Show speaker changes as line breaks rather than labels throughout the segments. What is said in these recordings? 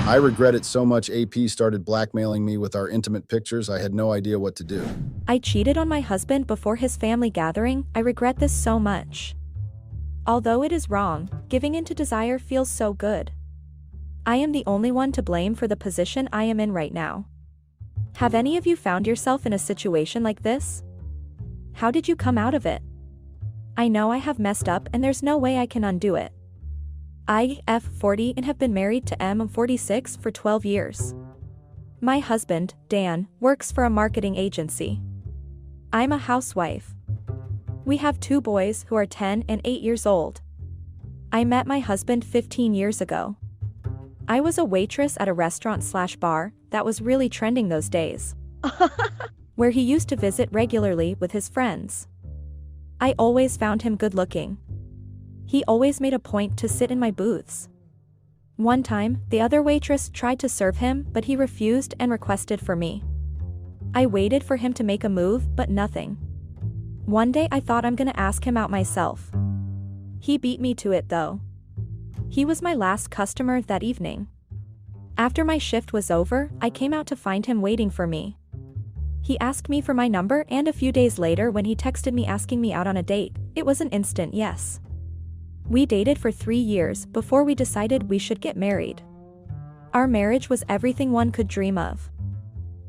I regret it so much AP started blackmailing me with our intimate pictures. I had no idea what to do.
I cheated on my husband before his family gathering. I regret this so much. Although it is wrong, giving in to desire feels so good. I am the only one to blame for the position I am in right now. Have any of you found yourself in a situation like this? How did you come out of it? I know I have messed up and there's no way I can undo it. I, 40 and have been married to 46 for 12 years. My husband, Dan, works for a marketing agency. I'm a housewife. We have 2 boys who are 10 and 8 years old. I met my husband 15 years ago. I was a waitress at a restaurant/bar that was really trending those days, where he used to visit regularly with his friends. I always found him good looking. He always made a point to sit in my booths. One time, the other waitress tried to serve him, but he refused and requested for me. I waited for him to make a move, but nothing. One day I thought I'm gonna ask him out myself. He beat me to it though. He was my last customer that evening. After my shift was over, I came out to find him waiting for me. He asked me for my number, and a few days later when he texted me asking me out on a date, it was an instant yes. We dated for 3 years before we decided we should get married. Our marriage was everything one could dream of.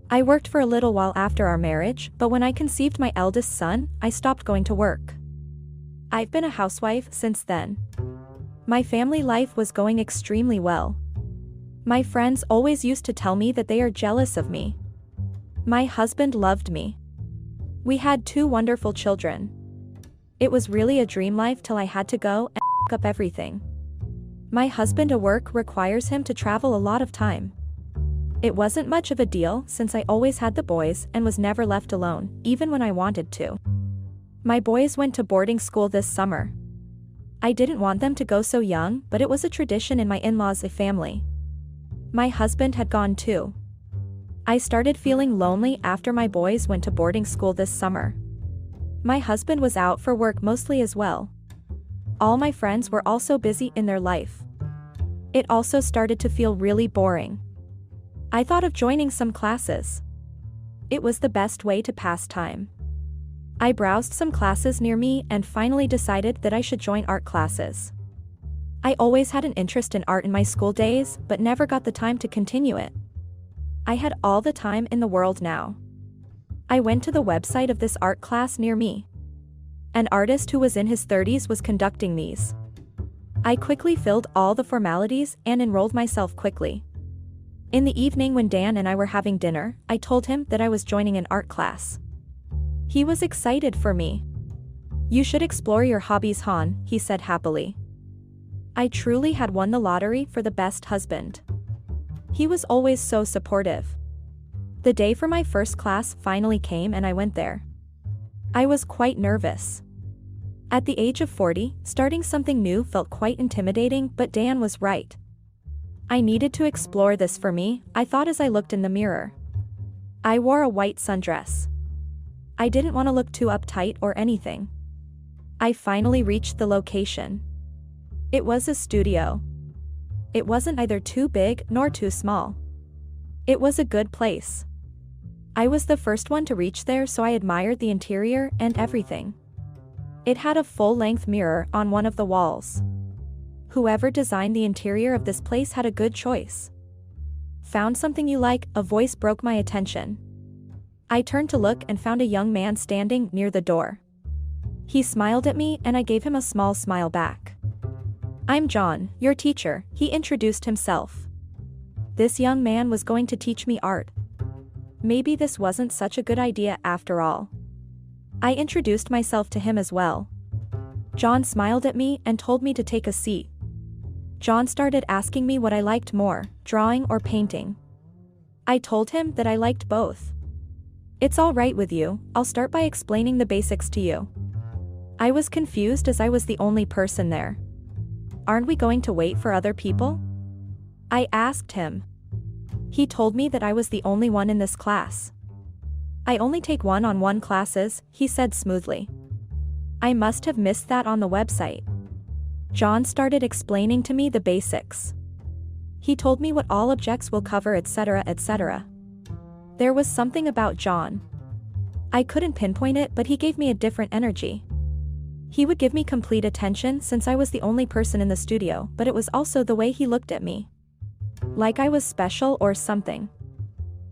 I worked for a little while after our marriage, but when I conceived my eldest son, I stopped going to work. I've been a housewife since then. My family life was going extremely well. My friends always used to tell me that they are jealous of me. My husband loved me. We had 2 wonderful children. It was really a dream life till I had to go and up everything. My husband at work requires him to travel a lot of time. It wasn't much of a deal since I always had the boys and was never left alone, even when I wanted to. My boys went to boarding school this summer. I didn't want them to go so young, but it was a tradition in my in-laws' family. My husband had gone too. I started feeling lonely after my boys went to boarding school this summer. My husband was out for work mostly as well. All my friends were also busy in their life. It also started to feel really boring. I thought of joining some classes. It was the best way to pass time. I browsed some classes near me and finally decided that I should join art classes. I always had an interest in art in my school days, but never got the time to continue it. I had all the time in the world now. I went to the website of this art class near me. An artist who was in his 30s was conducting these. I quickly filled all the formalities and enrolled myself quickly. In the evening when Dan and I were having dinner, I told him that I was joining an art class. He was excited for me. "You should explore your hobbies, Han," he said happily. I truly had won the lottery for the best husband. He was always so supportive. The day for my first class finally came and I went there. I was quite nervous. At the age of 40, starting something new felt quite intimidating, but Dan was right. I needed to explore this for me, I thought as I looked in the mirror. I wore a white sundress. I didn't want to look too uptight or anything. I finally reached the location. It was a studio. It wasn't either too big nor too small. It was a good place. I was the first one to reach there, so I admired the interior and everything. It had a full-length mirror on one of the walls. Whoever designed the interior of this place had a good choice. "Found something you like?" a voice broke my attention. I turned to look and found a young man standing near the door. He smiled at me and I gave him a small smile back. "I'm John, your teacher," he introduced himself. This young man was going to teach me art. Maybe this wasn't such a good idea after all. I introduced myself to him as well. John smiled at me and told me to take a seat. John started asking me what I liked more, drawing or painting. I told him that I liked both. "It's all right with you, I'll start by explaining the basics to you." I was confused as I was the only person there. "Aren't we going to wait for other people?" I asked him. He told me that I was the only one in this class. "I only take one-on-one classes," he said smoothly. I must have missed that on the website. John started explaining to me the basics. He told me what all objects will cover, etc., etc. There was something about John. I couldn't pinpoint it, but he gave me a different energy. He would give me complete attention since I was the only person in the studio, but it was also the way he looked at me. Like I was special or something.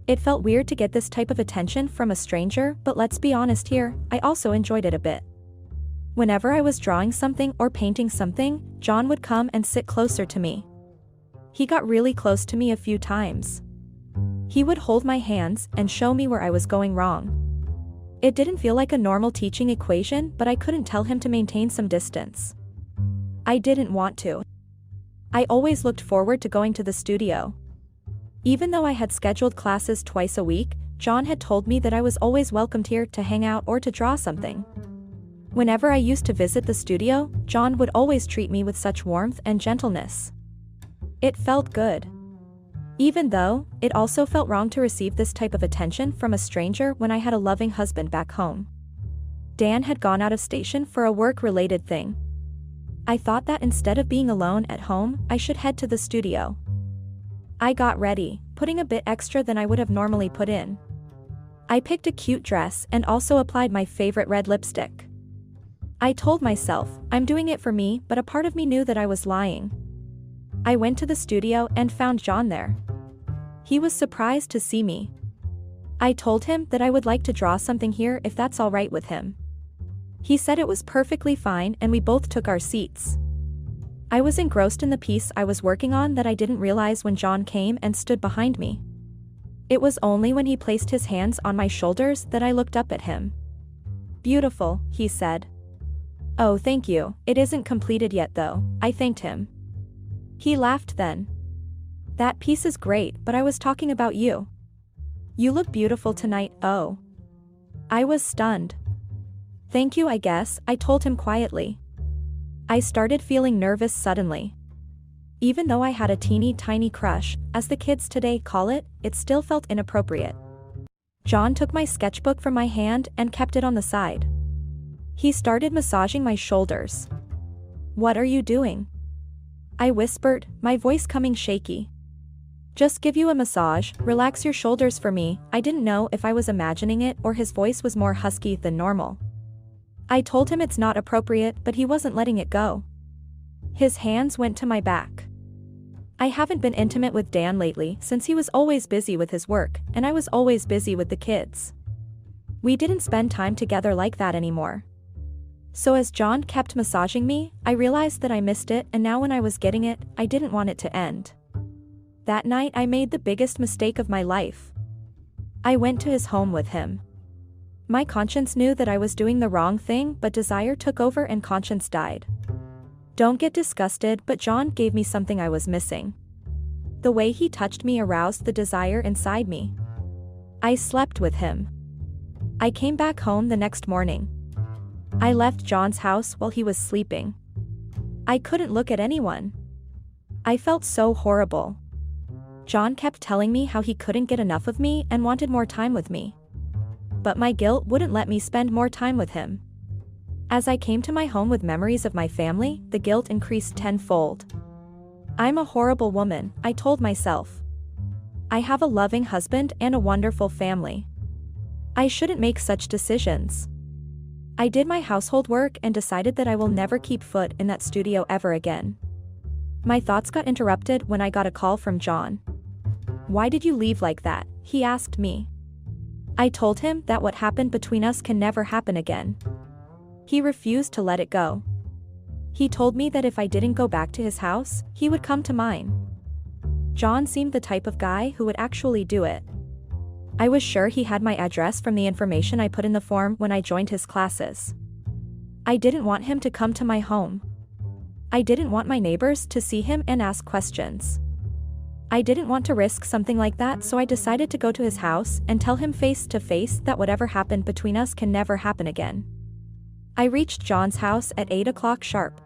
It felt weird to get this type of attention from a stranger, but let's be honest here, I also enjoyed it a bit. Whenever I was drawing something or painting something, John would come and sit closer to me. He got really close to me a few times. He would hold my hands and show me where I was going wrong. It didn't feel like a normal teaching equation, but I couldn't tell him to maintain some distance. I didn't want to. I always looked forward to going to the studio. Even though I had scheduled classes twice a week, John had told me that I was always welcomed here to hang out or to draw something. Whenever I used to visit the studio, John would always treat me with such warmth and gentleness. It felt good. Even though, it also felt wrong to receive this type of attention from a stranger when I had a loving husband back home. Dan had gone out of station for a work-related thing. I thought that instead of being alone at home, I should head to the studio. I got ready, putting a bit extra than I would have normally put in. I picked a cute dress and also applied my favorite red lipstick. I told myself, I'm doing it for me, but a part of me knew that I was lying. I went to the studio and found John there. He was surprised to see me. I told him that I would like to draw something here if that's all right with him. He said it was perfectly fine and we both took our seats. I was engrossed in the piece I was working on that I didn't realize when John came and stood behind me. It was only when he placed his hands on my shoulders that I looked up at him. Beautiful, he said. Oh, thank you, it isn't completed yet though, I thanked him. He laughed then. That piece is great, but I was talking about you. You look beautiful tonight, oh. I was stunned. Thank you, I guess, I told him quietly. I started feeling nervous suddenly. Even though I had a teeny tiny crush, as the kids today call it, it still felt inappropriate. John took my sketchbook from my hand and kept it on the side. He started massaging my shoulders. What are you doing? I whispered, my voice coming shaky. Just give you a massage, relax your shoulders for me. I didn't know if I was imagining it or his voice was more husky than normal. I told him it's not appropriate, but he wasn't letting it go. His hands went to my back. I haven't been intimate with Dan lately since he was always busy with his work, and I was always busy with the kids. We didn't spend time together like that anymore. So as John kept massaging me, I realized that I missed it, and now when I was getting it, I didn't want it to end. That night I made the biggest mistake of my life. I went to his home with him. My conscience knew that I was doing the wrong thing, but desire took over and conscience died. Don't get disgusted, but John gave me something I was missing. The way he touched me aroused the desire inside me. I slept with him. I came back home the next morning. I left John's house while he was sleeping. I couldn't look at anyone. I felt so horrible. John kept telling me how he couldn't get enough of me and wanted more time with me. But my guilt wouldn't let me spend more time with him. As I came to my home with memories of my family, the guilt increased tenfold. I'm a horrible woman, I told myself. I have a loving husband and a wonderful family. I shouldn't make such decisions. I did my household work and decided that I will never keep foot in that studio ever again. My thoughts got interrupted when I got a call from John. Why did you leave like that? He asked me. I told him that what happened between us can never happen again. He refused to let it go. He told me that if I didn't go back to his house, he would come to mine. John seemed the type of guy who would actually do it. I was sure he had my address from the information I put in the form when I joined his classes. I didn't want him to come to my home. I didn't want my neighbors to see him and ask questions. I didn't want to risk something like that, so I decided to go to his house and tell him face to face that whatever happened between us can never happen again. I reached John's house at 8 o'clock sharp.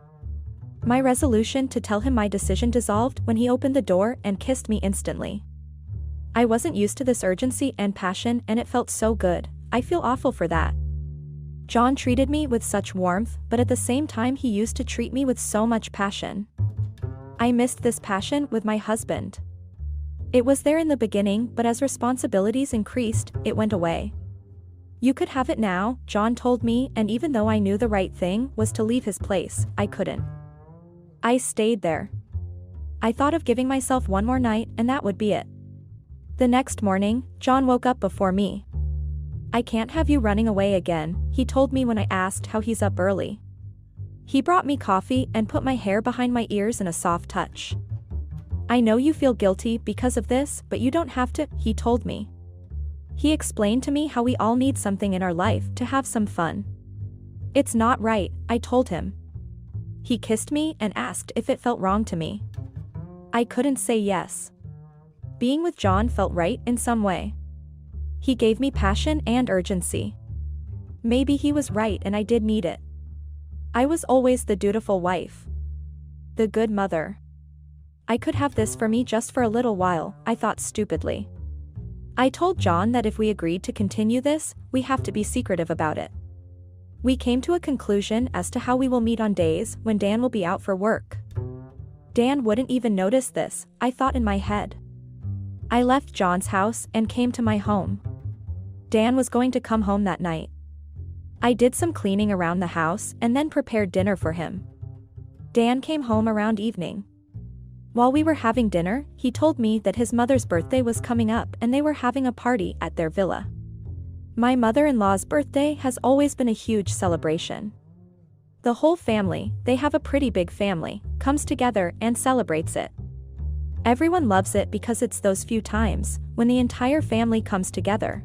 My resolution to tell him my decision dissolved when he opened the door and kissed me instantly. I wasn't used to this urgency and passion, and it felt so good. I feel awful for that. John treated me with such warmth, but at the same time he used to treat me with so much passion. I missed this passion with my husband. It was there in the beginning, but as responsibilities increased, it went away. You could have it now, John told me, and even though I knew the right thing was to leave his place, I couldn't. I stayed there. I thought of giving myself one more night and that would be it. The next morning, John woke up before me. I can't have you running away again, he told me when I asked how he's up early. He brought me coffee and put my hair behind my ears in a soft touch. I know you feel guilty because of this, but you don't have to, he told me. He explained to me how we all need something in our life to have some fun. It's not right, I told him. He kissed me and asked if it felt wrong to me. I couldn't say yes. Being with John felt right in some way. He gave me passion and urgency. Maybe he was right and I did need it. I was always the dutiful wife. The good mother. I could have this for me just for a little while, I thought stupidly. I told John that if we agreed to continue this, we have to be secretive about it. We came to a conclusion as to how we will meet on days when Dan will be out for work. Dan wouldn't even notice this, I thought in my head. I left John's house and came to my home. Dan was going to come home that night. I did some cleaning around the house and then prepared dinner for him. Dan came home around evening. While we were having dinner, he told me that his mother's birthday was coming up and they were having a party at their villa. My mother-in-law's birthday has always been a huge celebration. The whole family, they have a pretty big family, comes together and celebrates it. Everyone loves it because it's those few times when the entire family comes together.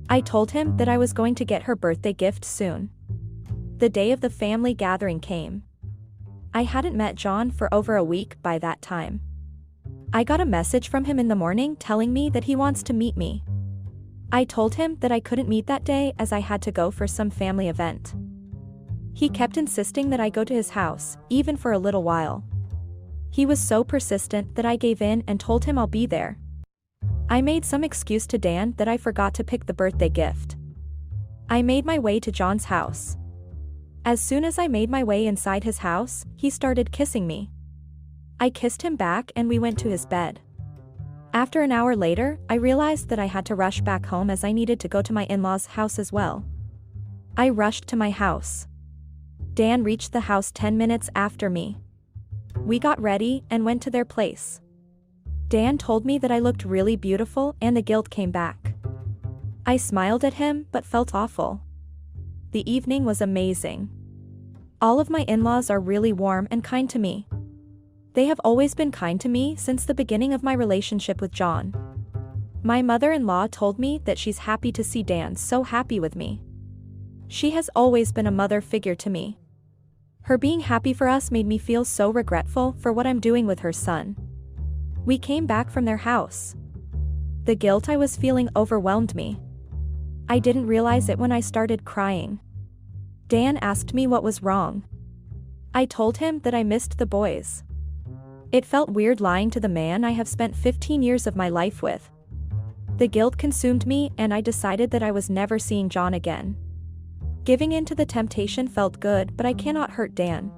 I told him that I was going to get her birthday gift soon. The day of the family gathering came. I hadn't met John for over a week by that time. I got a message from him in the morning telling me that he wants to meet me. I told him that I couldn't meet that day as I had to go for some family event. He kept insisting that I go to his house, even for a little while. He was so persistent that I gave in and told him I'll be there. I made some excuse to Dan that I forgot to pick the birthday gift. I made my way to John's house. As soon as I made my way inside his house, he started kissing me. I kissed him back and we went to his bed. After an hour later, I realized that I had to rush back home as I needed to go to my in-laws' house as well. I rushed to my house. Dan reached the house 10 minutes after me. We got ready and went to their place. Dan told me that I looked really beautiful and the guilt came back. I smiled at him but felt awful. The evening was amazing. All of my in-laws are really warm and kind to me. They have always been kind to me since the beginning of my relationship with John. My mother-in-law told me that she's happy to see Dan so happy with me. She has always been a mother figure to me. Her being happy for us made me feel so regretful for what I'm doing with her son. We came back from their house. The guilt I was feeling overwhelmed me. I didn't realize it when I started crying. Dan asked me what was wrong. I told him that I missed the boys. It felt weird lying to the man I have spent 15 years of my life with. The guilt consumed me and I decided that I was never seeing John again. Giving in to the temptation felt good, but I cannot hurt Dan.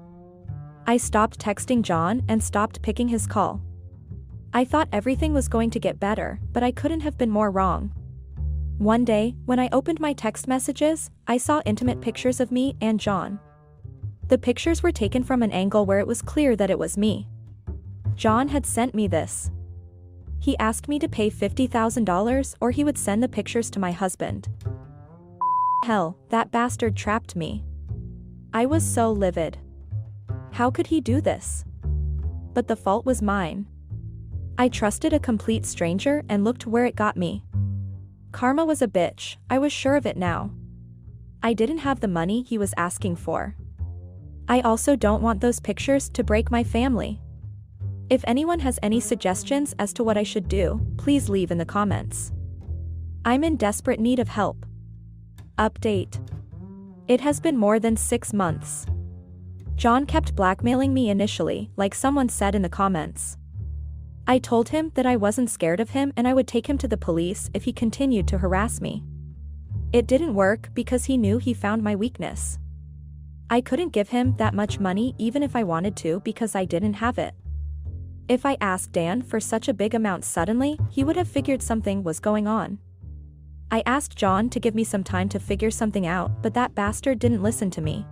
I stopped texting John and stopped picking his call. I thought everything was going to get better, but I couldn't have been more wrong. One day, when I opened my text messages, I saw intimate pictures of me and John. The pictures were taken from an angle where it was clear that it was me. John had sent me this. He asked me to pay $50,000 or he would send the pictures to my husband. Hell, that bastard trapped me. I was so livid. How could he do this? But the fault was mine. I trusted a complete stranger and looked where it got me. Karma was a bitch, I was sure of it now. I didn't have the money he was asking for. I also don't want those pictures to break my family. If anyone has any suggestions as to what I should do, please leave in the comments. I'm in desperate need of help. Update. It has been more than 6 months. John kept blackmailing me initially, like someone said in the comments. I told him that I wasn't scared of him and I would take him to the police if he continued to harass me. It didn't work because he knew he found my weakness. I couldn't give him that much money even if I wanted to because I didn't have it. If I asked Dan for such a big amount suddenly, he would have figured something was going on. I asked John to give me some time to figure something out, but that bastard didn't listen to me.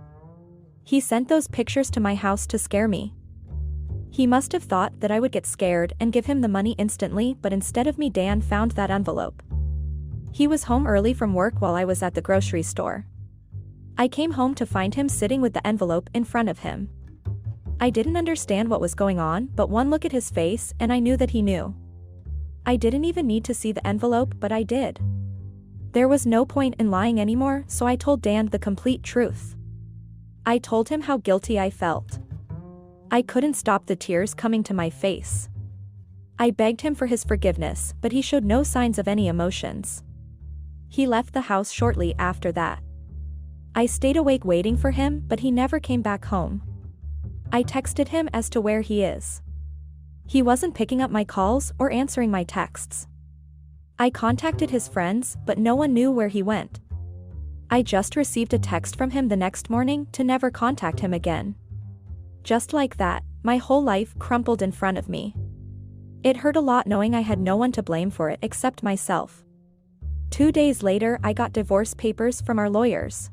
He sent those pictures to my house to scare me. He must have thought that I would get scared and give him the money instantly, but instead of me, Dan found that envelope. He was home early from work while I was at the grocery store. I came home to find him sitting with the envelope in front of him. I didn't understand what was going on, but one look at his face and I knew that he knew. I didn't even need to see the envelope, but I did. There was no point in lying anymore, so I told Dan the complete truth. I told him how guilty I felt. I couldn't stop the tears coming to my face. I begged him for his forgiveness, but he showed no signs of any emotions. He left the house shortly after that. I stayed awake waiting for him, but he never came back home. I texted him as to where he is. He wasn't picking up my calls or answering my texts. I contacted his friends, but no one knew where he went. I just received a text from him the next morning to never contact him again. Just like that, my whole life crumpled in front of me. It hurt a lot knowing I had no one to blame for it except myself. 2 days later, I got divorce papers from our lawyers.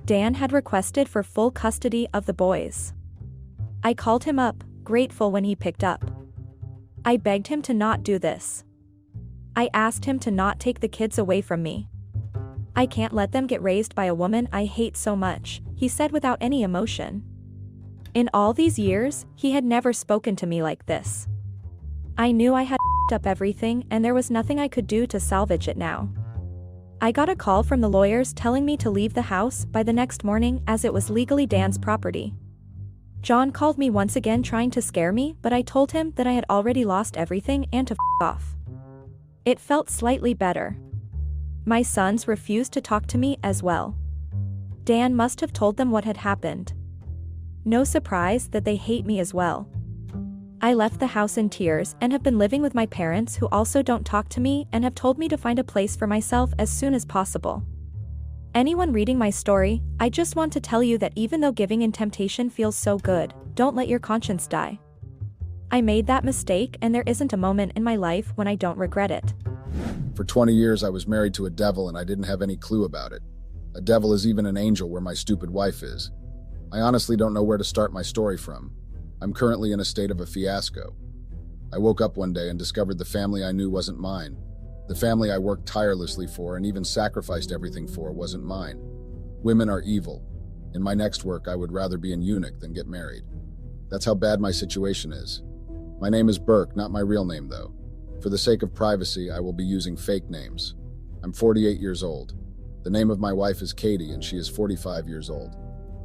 Dan had requested for full custody of the boys. I called him up, grateful when he picked up. I begged him to not do this. I asked him to not take the kids away from me. I can't let them get raised by a woman I hate so much, he said without any emotion. In all these years, he had never spoken to me like this. I knew I had f***ed up everything and there was nothing I could do to salvage it now. I got a call from the lawyers telling me to leave the house by the next morning as it was legally Dan's property. John called me once again trying to scare me, but I told him that I had already lost everything and to f*** off. It felt slightly better. My sons refused to talk to me as well. Dan must have told them what had happened. No surprise that they hate me as well. I left the house in tears and have been living with my parents who also don't talk to me and have told me to find a place for myself as soon as possible. Anyone reading my story, I just want to tell you that even though giving in temptation feels so good, don't let your conscience die. I made that mistake and there isn't a moment in my life when I don't regret it.
For 20 years, I was married to a devil and I didn't have any clue about it. A devil is even an angel where my stupid wife is. I honestly don't know where to start my story from. I'm currently in a state of a fiasco. I woke up one day and discovered the family I knew wasn't mine. The family I worked tirelessly for and even sacrificed everything for wasn't mine. Women are evil. In my next work, I would rather be an eunuch than get married. That's how bad my situation is. My name is Burke, not my real name though. For the sake of privacy, I will be using fake names. I'm 48 years old. The name of my wife is Katie and she is 45 years old.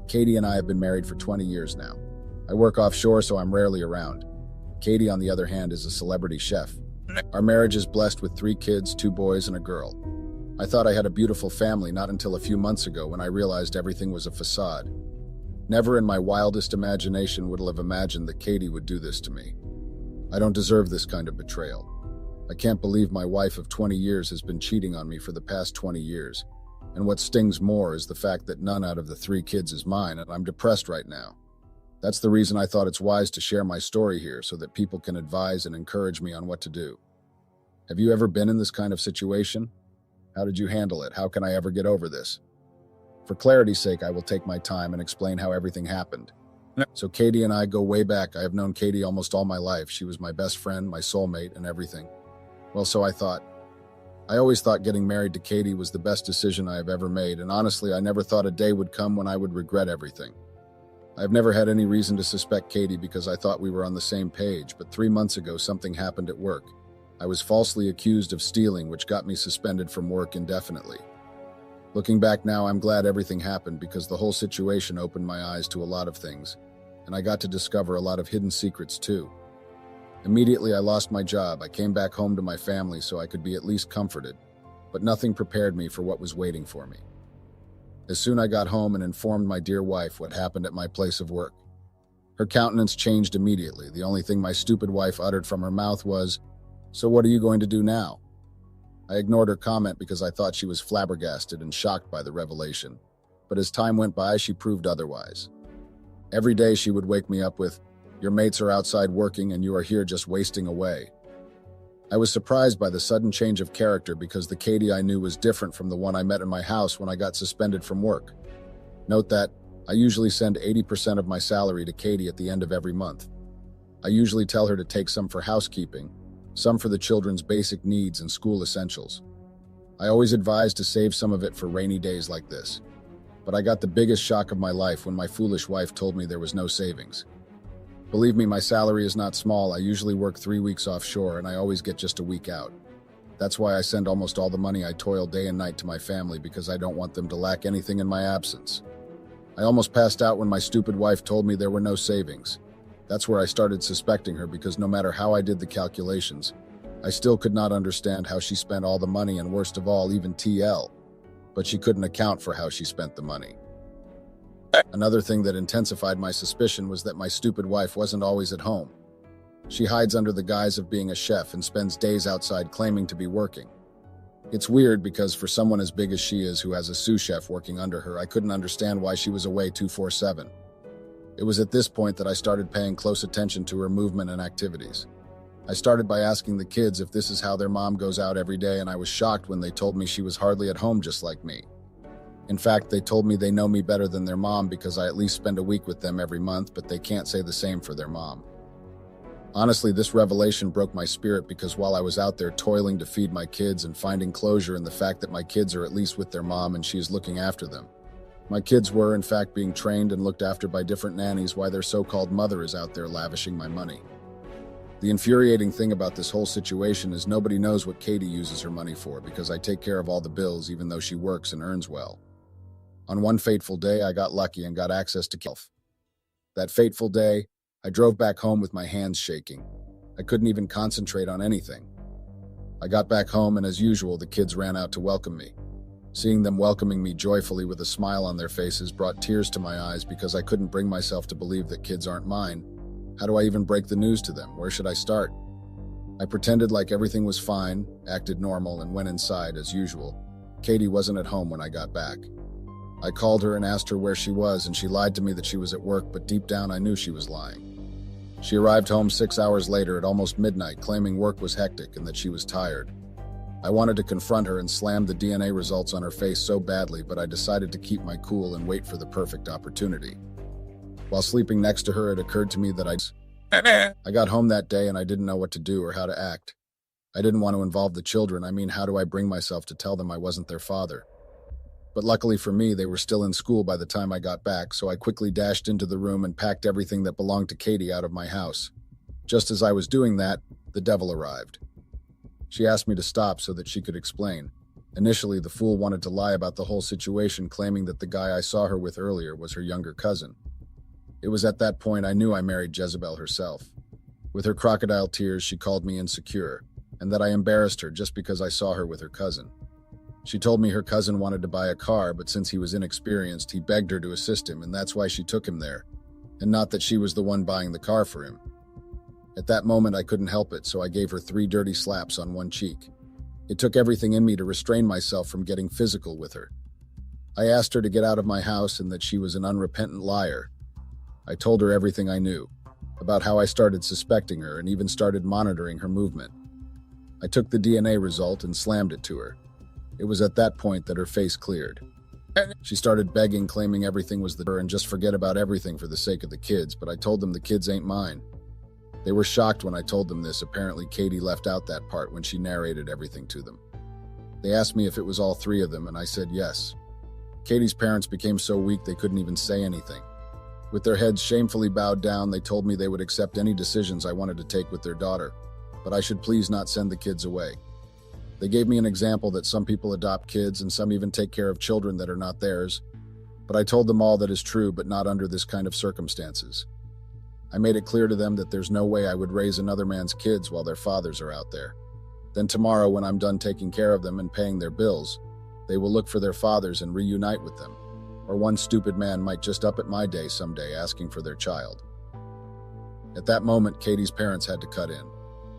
Katie and I have been married for 20 years now. I work offshore, so I'm rarely around. Katie, on the other hand, is a celebrity chef. Our marriage is blessed with 3 kids, 2 boys and a girl. I thought I had a beautiful family not until a few months ago when I realized everything was a facade. Never in my wildest imagination would I have imagined that Katie would do this to me. I don't deserve this kind of betrayal. I can't believe my wife of 20 years has been cheating on me for the past 20 years. And what stings more is the fact that none out of the 3 kids is mine, and I'm depressed right now. That's the reason I thought it's wise to share my story here so that people can advise and encourage me on what to do. Have you ever been in this kind of situation? How did you handle it? How can I ever get over this? For clarity's sake, I will take my time and explain how everything happened. So Katie and I go way back. I have known Katie almost all my life. She was my best friend, my soulmate, and everything. Well, so I thought. I always thought getting married to Katie was the best decision I have ever made, and honestly, I never thought a day would come when I would regret everything. I have never had any reason to suspect Katie because I thought we were on the same page, but 3 months ago something happened at work. I was falsely accused of stealing, which got me suspended from work indefinitely. Looking back now, I'm glad everything happened because the whole situation opened my eyes to a lot of things, and I got to discover a lot of hidden secrets too. Immediately, I lost my job. I came back home to my family so I could be at least comforted, but nothing prepared me for what was waiting for me. As soon as I got home and informed my dear wife what happened at my place of work, her countenance changed immediately. The only thing my stupid wife uttered from her mouth was, "So what are you going to do now?" I ignored her comment because I thought she was flabbergasted and shocked by the revelation, but as time went by, she proved otherwise. Every day she would wake me up with, Your mates are outside working and you are here just wasting away. I was surprised by the sudden change of character because the Katie I knew was different from the one I met in my house when I got suspended from work. Note that I usually send 80% of my salary to Katie at the end of every month. I usually tell her to take some for housekeeping, some for the children's basic needs and school essentials. I always advise to save some of it for rainy days like this. But I got the biggest shock of my life when my foolish wife told me there was no savings. Believe me, my salary is not small. I usually work 3 weeks offshore and I always get just a week out. That's why I send almost all the money I toil day and night to my family because I don't want them to lack anything in my absence. I almost passed out when my stupid wife told me there were no savings. That's where I started suspecting her because no matter how I did the calculations, I still could not understand how she spent all the money and worst of all, even TL. But she couldn't account for how she spent the money. Another thing that intensified my suspicion was that my stupid wife wasn't always at home. She hides under the guise of being a chef and spends days outside claiming to be working. It's weird because for someone as big as she is who has a sous chef working under her, I couldn't understand why she was away 24/7. It was at this point that I started paying close attention to her movement and activities. I started by asking the kids if this is how their mom goes out every day, and I was shocked when they told me she was hardly at home just like me. In fact, they told me they know me better than their mom because I at least spend a week with them every month, but they can't say the same for their mom. Honestly, this revelation broke my spirit because while I was out there toiling to feed my kids and finding closure in the fact that my kids are at least with their mom and she is looking after them, my kids were, in fact, being trained and looked after by different nannies while their so-called mother is out there lavishing my money. The infuriating thing about this whole situation is nobody knows what Katie uses her money for because I take care of all the bills even though she works and earns well. On one fateful day, I got lucky and got access to Kelf. That fateful day, I drove back home with my hands shaking. I couldn't even concentrate on anything. I got back home and as usual, the kids ran out to welcome me. Seeing them welcoming me joyfully with a smile on their faces brought tears to my eyes because I couldn't bring myself to believe that kids aren't mine. How do I even break the news to them? Where should I start? I pretended like everything was fine, acted normal, and went inside as usual. Katie wasn't at home when I got back. I called her and asked her where she was, and she lied to me that she was at work, but deep down I knew she was lying. She arrived home 6 hours later at almost midnight, claiming work was hectic and that she was tired. I wanted to confront her and slam the DNA results on her face so badly, but I decided to keep my cool and wait for the perfect opportunity. While sleeping next to her, it occurred to me that I got home that day and I didn't know what to do or how to act. I didn't want to involve the children. How do I bring myself to tell them I wasn't their father? But luckily for me, they were still in school by the time I got back, so I quickly dashed into the room and packed everything that belonged to Katie out of my house. Just as I was doing that, the devil arrived. She asked me to stop so that she could explain. Initially, the fool wanted to lie about the whole situation, claiming that the guy I saw her with earlier was her younger cousin. It was at that point I knew I married Jezebel herself. With her crocodile tears, she called me insecure, and that I embarrassed her just because I saw her with her cousin. She told me her cousin wanted to buy a car, but since he was inexperienced, he begged her to assist him, and that's why she took him there, and not that she was the one buying the car for him. At that moment, I couldn't help it, so I gave her 3 dirty slaps on one cheek. It took everything in me to restrain myself from getting physical with her. I asked her to get out of my house and that she was an unrepentant liar. I told her everything I knew, about how I started suspecting her and even started monitoring her movement. I took the DNA result and slammed it to her. It was at that point that her face cleared. She started begging, claiming everything was her and just forget about everything for the sake of the kids, but I told them the kids ain't mine. They were shocked when I told them this. Apparently, Katie left out that part when she narrated everything to them. They asked me if it was all 3 of them, and I said yes. Katie's parents became so weak they couldn't even say anything. With their heads shamefully bowed down, they told me they would accept any decisions I wanted to take with their daughter, but I should please not send the kids away. They gave me an example that some people adopt kids and some even take care of children that are not theirs, but I told them all that is true, but not under this kind of circumstances. I made it clear to them that there's no way I would raise another man's kids while their fathers are out there. Then tomorrow, when I'm done taking care of them and paying their bills, they will look for their fathers and reunite with them. Or one stupid man might just up at my day someday asking for their child. At that moment, Katie's parents had to cut in.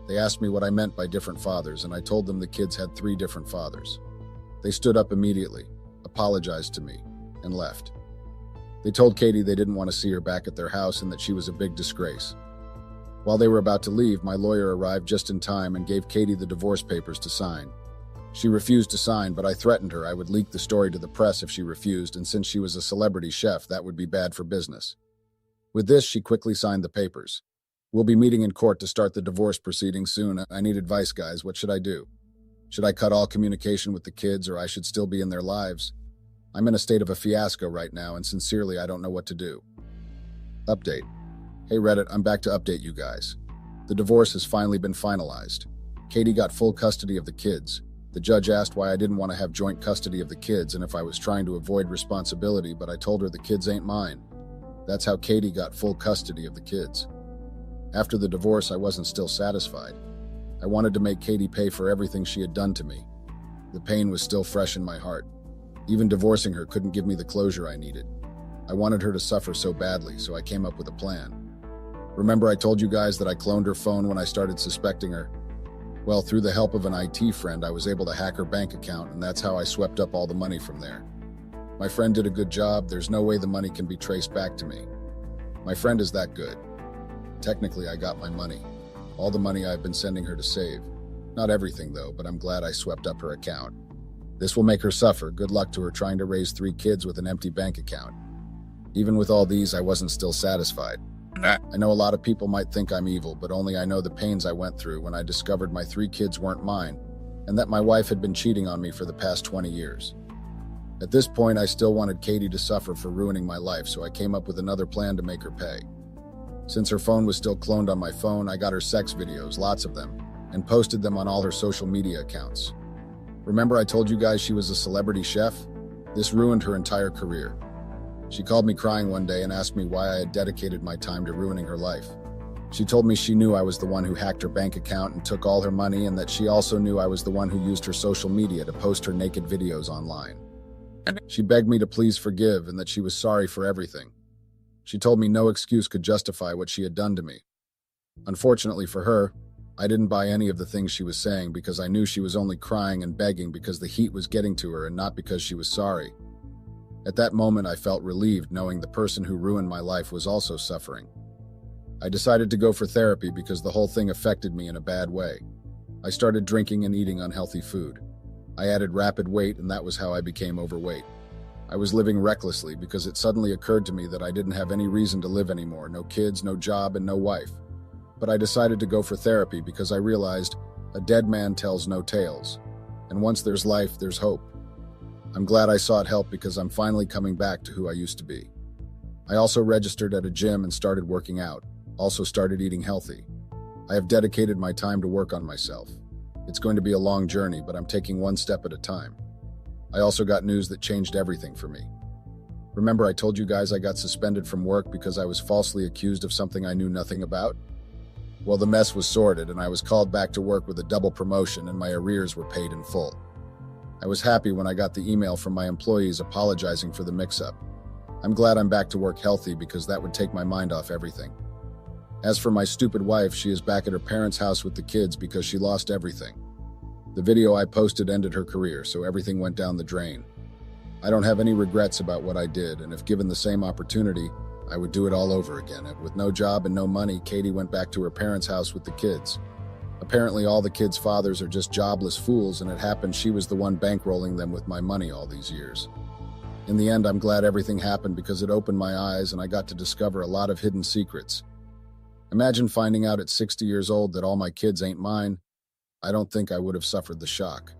They asked me what I meant by different fathers, and I told them the kids had 3 different fathers. They stood up immediately, apologized to me, and left. They told Katie they didn't want to see her back at their house and that she was a big disgrace. While they were about to leave, my lawyer arrived just in time and gave Katie the divorce papers to sign. She refused to sign, but I threatened her I would leak the story to the press if she refused, and since she was a celebrity chef, that would be bad for business. With this, she quickly signed the papers. We'll be meeting in court to start the divorce proceedings soon. I need advice, guys. What should I do? Should I cut all communication with the kids, or I should still be in their lives? I'm in a state of a fiasco right now, and sincerely, I don't know what to do. Update. Hey Reddit, I'm back to update you guys. The divorce has finally been finalized. Katie got full custody of the kids. The judge asked why I didn't want to have joint custody of the kids and if I was trying to avoid responsibility, but I told her the kids ain't mine. That's how Katie got full custody of the kids. After the divorce, I wasn't still satisfied. I wanted to make Katie pay for everything she had done to me. The pain was still fresh in my heart. Even divorcing her couldn't give me the closure I needed. I wanted her to suffer so badly, so I came up with a plan. Remember I told you guys that I cloned her phone when I started suspecting her? Well, through the help of an IT friend, I was able to hack her bank account, and that's how I swept up all the money from there. My friend did a good job. There's no way the money can be traced back to me. My friend is that good. Technically, I got my money. All the money I've been sending her to save. Not everything, though, but I'm glad I swept up her account. This will make her suffer. Good luck to her trying to raise 3 kids with an empty bank account. Even with all these, I wasn't still satisfied. I know a lot of people might think I'm evil, but only I know the pains I went through when I discovered my 3 kids weren't mine, and that my wife had been cheating on me for the past 20 years. At this point, I still wanted Katie to suffer for ruining my life, so I came up with another plan to make her pay. Since her phone was still cloned on my phone, I got her sex videos, lots of them, and posted them on all her social media accounts. Remember I told you guys she was a celebrity chef? This ruined her entire career. She called me crying one day and asked me why I had dedicated my time to ruining her life. She told me she knew I was the one who hacked her bank account and took all her money, and that she also knew I was the one who used her social media to post her naked videos online. She begged me to please forgive and that she was sorry for everything. She told me no excuse could justify what she had done to me. Unfortunately for her, I didn't buy any of the things she was saying because I knew she was only crying and begging because the heat was getting to her and not because she was sorry. At that moment, I felt relieved knowing the person who ruined my life was also suffering. I decided to go for therapy because the whole thing affected me in a bad way. I started drinking and eating unhealthy food. I added rapid weight, and that was how I became overweight. I was living recklessly because it suddenly occurred to me that I didn't have any reason to live anymore, no kids, no job, and no wife. But I decided to go for therapy because I realized a dead man tells no tales. And once there's life, there's hope. I'm glad I sought help because I'm finally coming back to who I used to be. I also registered at a gym and started working out, also started eating healthy. I have dedicated my time to work on myself. It's going to be a long journey, but I'm taking one step at a time. I also got news that changed everything for me. Remember I told you guys I got suspended from work because I was falsely accused of something I knew nothing about? Well, the mess was sorted and I was called back to work with a double promotion and my arrears were paid in full. I was happy when I got the email from my employees apologizing for the mix-up. I'm glad I'm back to work healthy because that would take my mind off everything. As for my stupid wife, she is back at her parents' house with the kids because she lost everything. The video I posted ended her career, so everything went down the drain. I don't have any regrets about what I did, and if given the same opportunity, I would do it all over again. And with no job and no money, Katie went back to her parents' house with the kids. Apparently all the kids' fathers are just jobless fools, and it happened she was the one bankrolling them with my money all these years. In the end, I'm glad everything happened because it opened my eyes and I got to discover a lot of hidden secrets. Imagine finding out at 60 years old that all my kids ain't mine. I don't think I would have suffered the shock.